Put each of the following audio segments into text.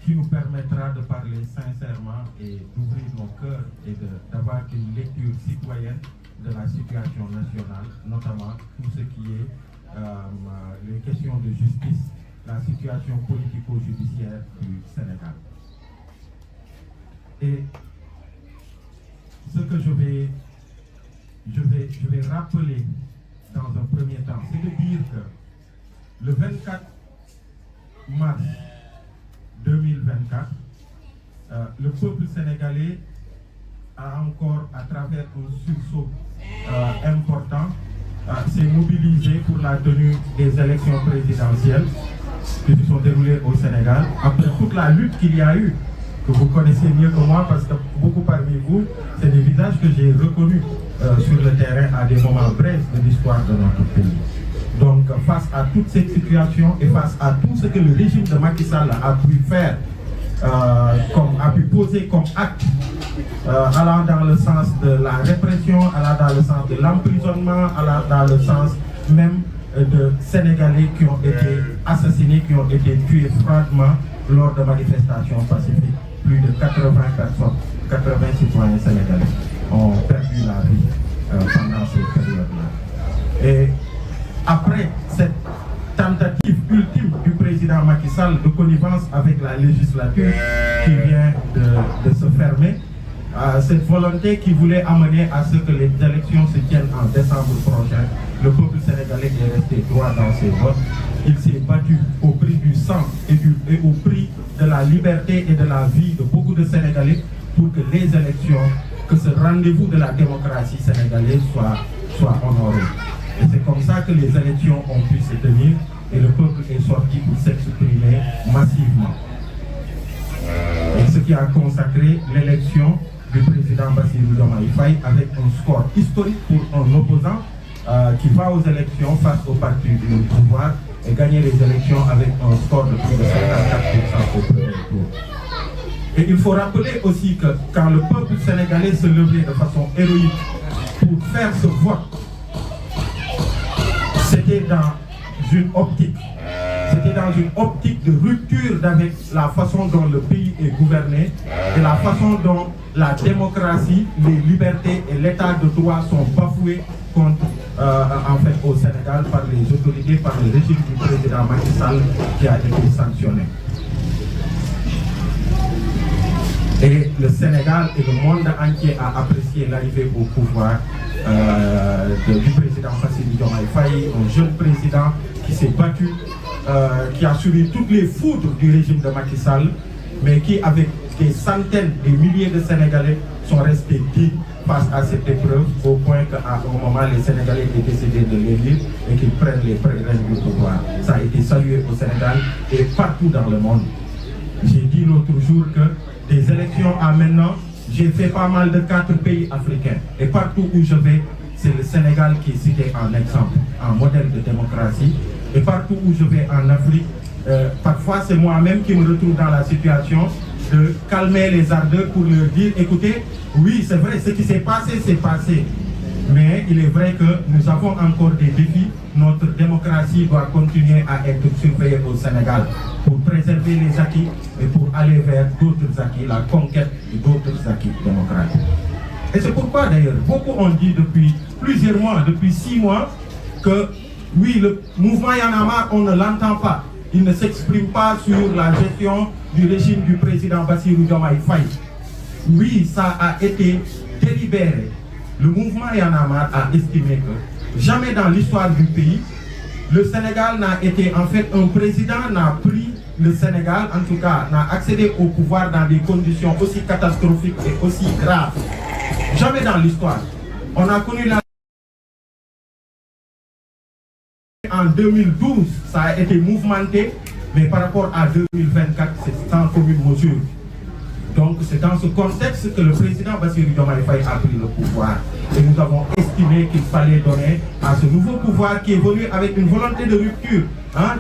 qui nous permettra de parler sincèrement et d'ouvrir nos cœurs et d'avoir une lecture citoyenne de la situation nationale, notamment tout ce qui est les questions de justice, la situation politico-judiciaire du Sénégal. Et ce que je vais rappeler dans un premier temps, c'est de dire que le 24 mars 2024, le peuple sénégalais a encore, à travers un sursaut important, s'est mobilisé pour la tenue des élections présidentielles qui se sont déroulées au Sénégal, après toute la lutte qu'il y a eu, que vous connaissez mieux que moi, parce que beaucoup parmi vous, c'est des visages que j'ai reconnus sur le terrain à des moments brefs de l'histoire de notre pays. Donc, face à toute cette situation et face à tout ce que le régime de Macky Sall a pu faire, a pu poser comme acte, allant dans le sens de la répression, allant dans le sens de l'emprisonnement, allant dans le sens même de Sénégalais qui ont été assassinés, qui ont été tués froidement lors de manifestations pacifiques. Plus de 80 personnes, 80 citoyens sénégalais ont perdu la vie pendant ces périodes-là. Et après cette tentative ultime du président Macky Sall de connivence avec la législature qui vient de se fermer, cette volonté qui voulait amener à ce que les élections se tiennent en décembre prochain, le peuple sénégalais est resté droit dans ses votes. Il s'est battu au prix du sang et au prix de la liberté et de la vie de beaucoup de Sénégalais pour que les élections, que ce rendez-vous de la démocratie sénégalaise soit honoré. Et c'est comme ça que les élections ont pu se tenir et le peuple est sorti pour s'exprimer massivement. Et ce qui a consacré l'élection du président Bassirou Diomaye Faye avec un score historique pour un opposant qui va aux élections face au parti du pouvoir et gagner les élections avec un score de plus de 54% au premier tour. Et il faut rappeler aussi que quand le peuple sénégalais se levait de façon héroïque pour faire ce vote, c'était dans une optique. C'était dans une optique de rupture avec la façon dont le pays est gouverné et la façon dont la démocratie, les libertés et l'état de droit sont bafoués au Sénégal par les autorités, par le régime du président Macky Sall qui a été sanctionné. Et le Sénégal et le monde entier a apprécié l'arrivée au pouvoir du président Bassirou Diomaye Faye, un jeune président qui s'est battu, qui a subi toutes les foudres du régime de Macky Sall, mais qui, avec des centaines, des milliers de Sénégalais, sont restés dignes face à cette épreuve, au point qu'à un moment, les Sénégalais étaient décidés de l'élire et qu'ils prennent les rênes du pouvoir. Ça a été salué au Sénégal et partout dans le monde. J'ai dit l'autre jour que des élections à maintenant, j'ai fait pas mal de 4 pays africains. Et partout où je vais, c'est le Sénégal qui est cité en exemple, en modèle de démocratie. Et partout où je vais en Afrique, parfois c'est moi-même qui me retrouve dans la situation de calmer les ardeurs pour leur dire, écoutez, oui c'est vrai, ce qui s'est passé, c'est passé. Mais il est vrai que nous avons encore des défis. Notre démocratie doit continuer à être surveillée au Sénégal pour préserver les acquis et pour aller vers d'autres acquis, la conquête d'autres acquis démocratiques. Et c'est pourquoi d'ailleurs, beaucoup ont dit depuis plusieurs mois, depuis 6 mois, que oui, le mouvement Y en a marre, on ne l'entend pas. Il ne s'exprime pas sur la gestion du régime du président Bassirou Diomaye Faye. Oui, ça a été délibéré. Le mouvement Y en a marre a estimé que jamais dans l'histoire du pays, le Sénégal n'a été, en fait, un président n'a pris le Sénégal, en tout cas, n'a accédé au pouvoir dans des conditions aussi catastrophiques et aussi graves. Jamais dans l'histoire. On a connu la... En 2012, ça a été mouvementé, mais par rapport à 2024, c'est sans commune mesure. Donc c'est dans ce contexte que le président Bassirou Diomaye Faye a pris le pouvoir. Et nous avons estimé qu'il fallait donner à ce nouveau pouvoir qui est venu avec une volonté de rupture,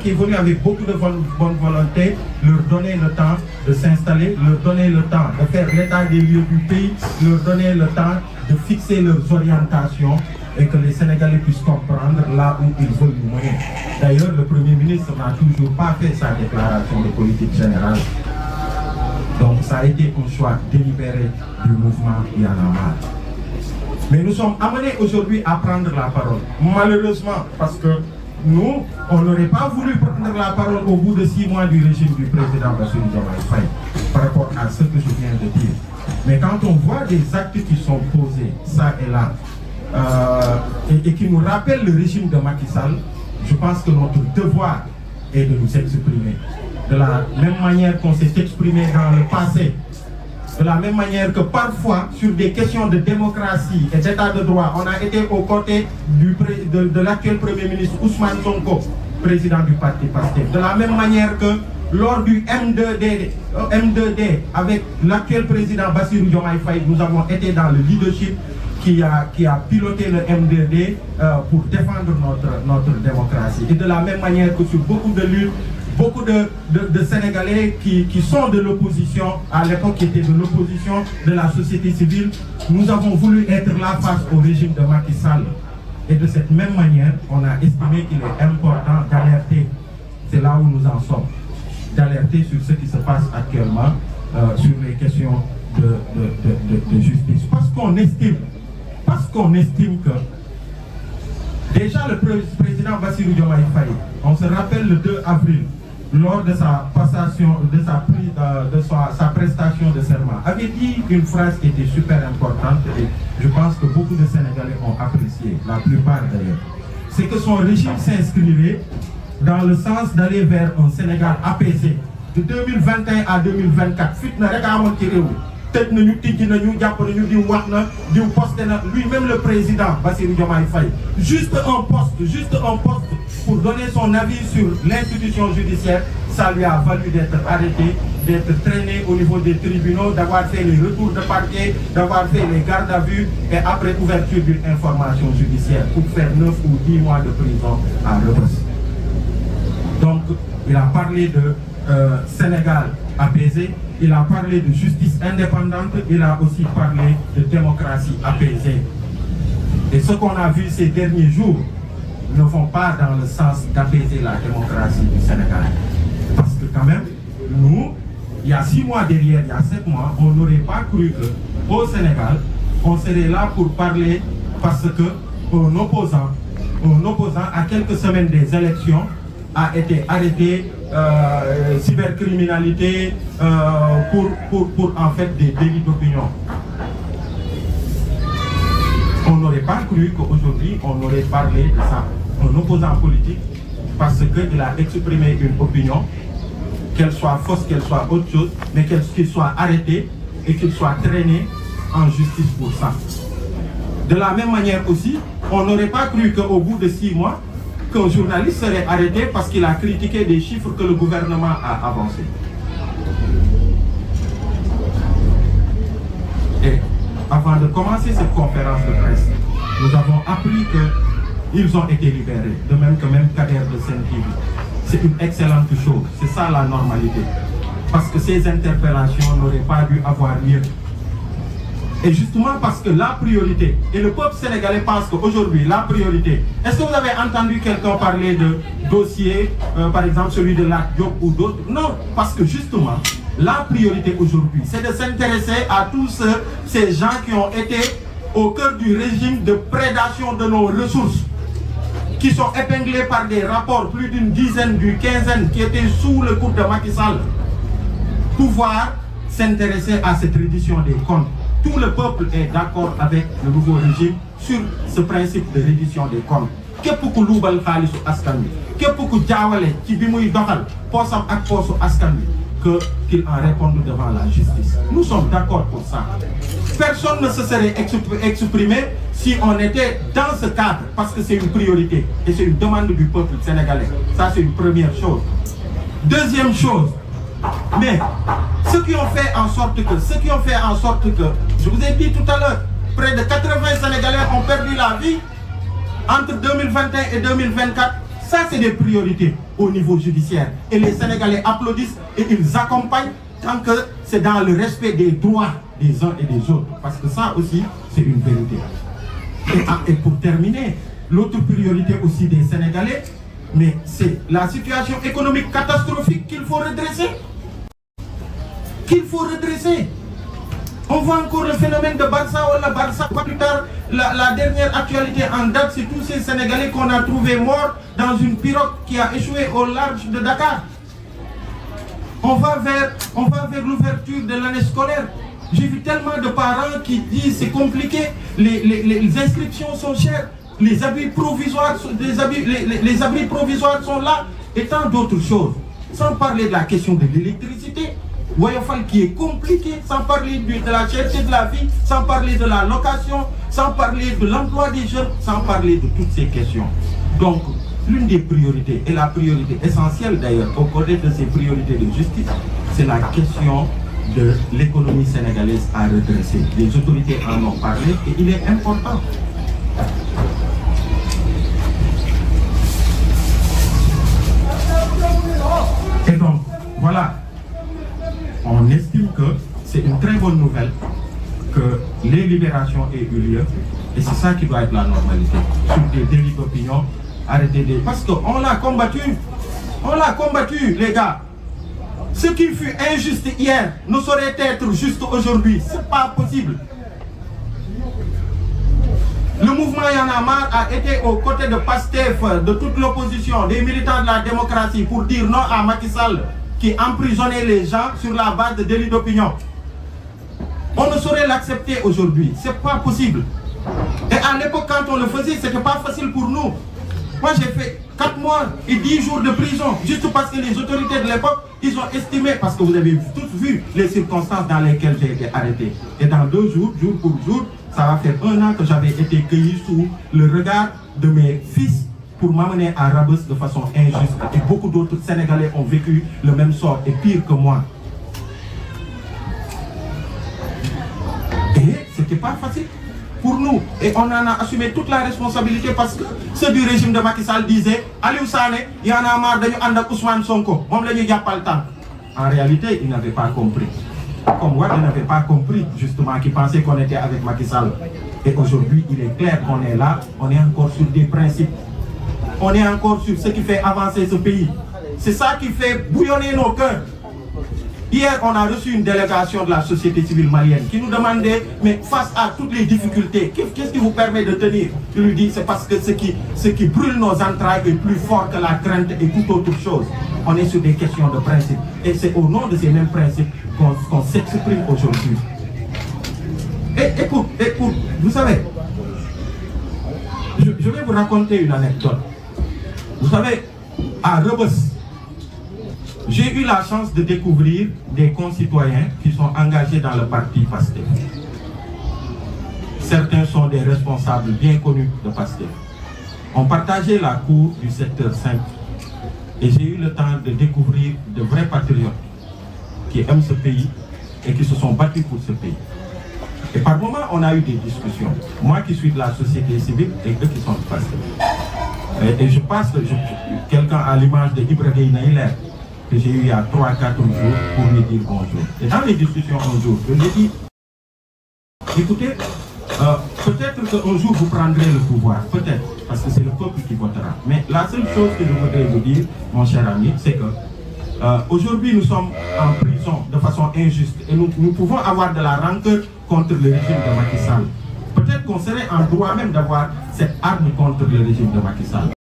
qui est venu avec beaucoup de bonne volonté, leur donner le temps de s'installer, leur donner le temps de faire l'état des lieux du pays, leur donner le temps de fixer leurs orientations et que les Sénégalais puissent comprendre là où ils veulent nous mener. D'ailleurs, le Premier ministre n'a toujours pas fait sa déclaration de politique générale. Donc ça a été un choix délibéré du mouvement Y en a marre. Mais nous sommes amenés aujourd'hui à prendre la parole. Malheureusement, parce que nous, on n'aurait pas voulu prendre la parole au bout de 6 mois du régime du président Bassirou Diomaye Faye par rapport à ce que je viens de dire. Mais quand on voit des actes qui sont posés, ça et là, et qui nous rappellent le régime de Macky Sall, je pense que notre devoir est de nous exprimer. De la même manière qu'on s'est exprimé dans le passé, de la même manière que parfois, sur des questions de démocratie et d'état de droit, on a été aux côtés de l'actuel Premier ministre Ousmane Sonko, président du parti PASTEF. De la même manière que lors du M2D avec l'actuel président Bassirou Diomaye Faye, nous avons été dans le leadership qui a piloté le M2D pour défendre notre démocratie. Et de la même manière que sur beaucoup de luttes, beaucoup de Sénégalais qui sont de l'opposition, à l'époque qui étaient de l'opposition de la société civile, nous avons voulu être là face au régime de Macky Sall. Et de cette même manière, on a estimé qu'il est important d'alerter, c'est là où nous en sommes, d'alerter sur ce qui se passe actuellement sur les questions de justice. Parce qu'on estime que déjà le président Bassirou Diomaye Faye, on se rappelle le 2 avril, lors de sa passation, de sa prestation de serment, avait dit une phrase qui était super importante et je pense que beaucoup de Sénégalais ont apprécié, la plupart d'ailleurs. C'est que son régime s'inscrirait dans le sens d'aller vers un Sénégal apaisé. De 2021 à 2024, lui-même le président Bassirou Diomaye Faye, juste un poste pour donner son avis sur l'institution judiciaire, ça lui a valu d'être arrêté, d'être traîné au niveau des tribunaux, d'avoir fait les retours de parquet, d'avoir fait les gardes à vue et après ouverture d'une information judiciaire pour faire 9 ou 10 mois de prison à Rebeuss. Donc il a parlé de Sénégal apaisé, il a parlé de justice indépendante, il a aussi parlé de démocratie apaisée. Et ce qu'on a vu ces derniers jours ne vont pas dans le sens d'apaiser la démocratie du Sénégal. Parce que quand même, nous, il y a 6 mois derrière, il y a 7 mois, on n'aurait pas cru qu'au Sénégal, on serait là pour parler parce qu'un opposant à quelques semaines des élections a été arrêté, cybercriminalité, pour en fait des délits d'opinion. On n'aurait pas cru qu'aujourd'hui on aurait parlé de ça. Un opposant politique, parce qu'il a exprimé une opinion, qu'elle soit fausse, qu'elle soit autre chose, mais qu'il soit arrêté et qu'il soit traîné en justice pour ça. De la même manière aussi, on n'aurait pas cru qu'au bout de 6 mois, qu'un journaliste serait arrêté parce qu'il a critiqué des chiffres que le gouvernement a avancés. Et avant de commencer cette conférence de presse, nous avons appris qu'ils ont été libérés, de même que même Kader de Sen-TV. C'est une excellente chose, c'est ça la normalité. Parce que ces interpellations n'auraient pas dû avoir lieu. Et justement parce que la priorité, et le peuple sénégalais pense qu'aujourd'hui, la priorité, est-ce que vous avez entendu quelqu'un parler de dossiers, par exemple celui de Lat Diop ou d'autres? Non, parce que justement, la priorité aujourd'hui, c'est de s'intéresser à tous ces gens qui ont été au cœur du régime de prédation de nos ressources, qui sont épinglés par des rapports, plus d'une dizaine, d'une quinzaine, qui étaient sous le coup de Macky Sall, pouvoir s'intéresser à cette reddition des comptes. Tout le peuple est d'accord avec le nouveau régime sur ce principe de reddition des comptes. Qu'il en réponde devant la justice. Nous sommes d'accord pour ça. Personne ne se serait exprimé si on était dans ce cadre, parce que c'est une priorité et c'est une demande du peuple sénégalais. Ça, c'est une première chose. Deuxième chose, mais ceux qui ont fait en sorte que, je vous ai dit tout à l'heure, près de 80 Sénégalais ont perdu la vie entre 2021 et 2024. Ça, c'est des priorités au niveau judiciaire. Et les Sénégalais applaudissent et ils accompagnent tant que c'est dans le respect des droits des uns et des autres. Parce que ça aussi, c'est une vérité. Et pour terminer, l'autre priorité aussi des Sénégalais, mais c'est la situation économique catastrophique qu'il faut redresser. On voit encore le phénomène de Barça ou la Barça. Pas plus tard, la dernière actualité en date, c'est tous ces Sénégalais qu'on a trouvés morts dans une pirogue qui a échoué au large de Dakar. On va vers l'ouverture de l'année scolaire. J'ai vu tellement de parents qui disent c'est compliqué, les inscriptions sont chères, les abris provisoires sont là, et tant d'autres choses. Sans parler de la question de l'électricité, Woyofal qui est compliqué, sans parler de la cherté de la vie, sans parler de la location, sans parler de l'emploi des jeunes, sans parler de toutes ces questions. Donc, l'une des priorités, et la priorité essentielle d'ailleurs, au côté de ces priorités de justice, c'est la question de l'économie sénégalaise à redresser. Les autorités en ont parlé et il est important. Et donc, voilà, on estime que c'est une très bonne nouvelle que les libérations aient eu lieu et c'est ça qui doit être la normalité. Sur des délits d'opinion, arrêtez les... Parce qu'on l'a combattu, les gars. Ce qui fut injuste hier ne saurait être juste aujourd'hui. C'est pas possible. Le mouvement Y'en a marre a été aux côtés de Pastef, de toute l'opposition, des militants de la démocratie pour dire non à Macky Sall qui emprisonnait les gens sur la base de délits d'opinion. On ne saurait l'accepter aujourd'hui. C'est pas possible. Et à l'époque, quand on le faisait, c'était pas facile pour nous. Moi, j'ai fait 4 mois et 10 jours de prison, juste parce que les autorités de l'époque, ils ont estimé, parce que vous avez tous vu les circonstances dans lesquelles j'ai été arrêté. Et dans 2 jours, jour pour jour, ça va faire 1 an que j'avais été cueilli sous le regard de mes fils pour m'amener à Rebeuss de façon injuste. Et beaucoup d'autres Sénégalais ont vécu le même sort, et pire que moi. Et c'était pas facile pour nous. Et on en a assumé toute la responsabilité parce que ceux du régime de Macky Sall disaient Aliou Sané, il y en a marre de nous andar Ousmane Sonko. On ne lui a pas le temps. En réalité, ils n'avaient pas compris. Comme moi, ils n'avaient pas compris justement qu'ils pensaient qu'on était avec Macky Sall. Et aujourd'hui, il est clair qu'on est là, on est encore sur des principes. On est encore sur ce qui fait avancer ce pays. C'est ça qui fait bouillonner nos cœurs. Hier, on a reçu une délégation de la société civile malienne qui nous demandait, mais face à toutes les difficultés, qu'est-ce qui vous permet de tenir? Je lui dis, c'est parce que ce qui brûle nos entrailles est plus fort que la crainte et toute autre chose. On est sur des questions de principe. Et c'est au nom de ces mêmes principes qu'on s'exprime aujourd'hui. Et écoute, vous savez, je vais vous raconter une anecdote. Vous savez, à Rebeuss, j'ai eu la chance de découvrir des concitoyens qui sont engagés dans le parti Pastef. Certains sont des responsables bien connus de Pastef. On partageait la cour du secteur 5 et j'ai eu le temps de découvrir de vrais patriotes qui aiment ce pays et qui se sont battus pour ce pays. Et par moments, on a eu des discussions. Moi qui suis de la société civile et eux qui sont de Pastef. Et je passe quelqu'un à l'image de Ibrahim Naïler, que j'ai eu il y a 3-4 jours pour lui dire bonjour. Et dans les discussions un jour, je lui ai dit, écoutez, peut-être qu'un jour vous prendrez le pouvoir, peut-être, parce que c'est le peuple qui votera. Mais la seule chose que je voudrais vous dire, mon cher ami, c'est que aujourd'hui nous sommes en prison de façon injuste et nous pouvons avoir de la rancœur contre le régime de Macky Sall. Peut-être qu'on serait en droit même d'avoir cette arme contre le régime de Macky Sall.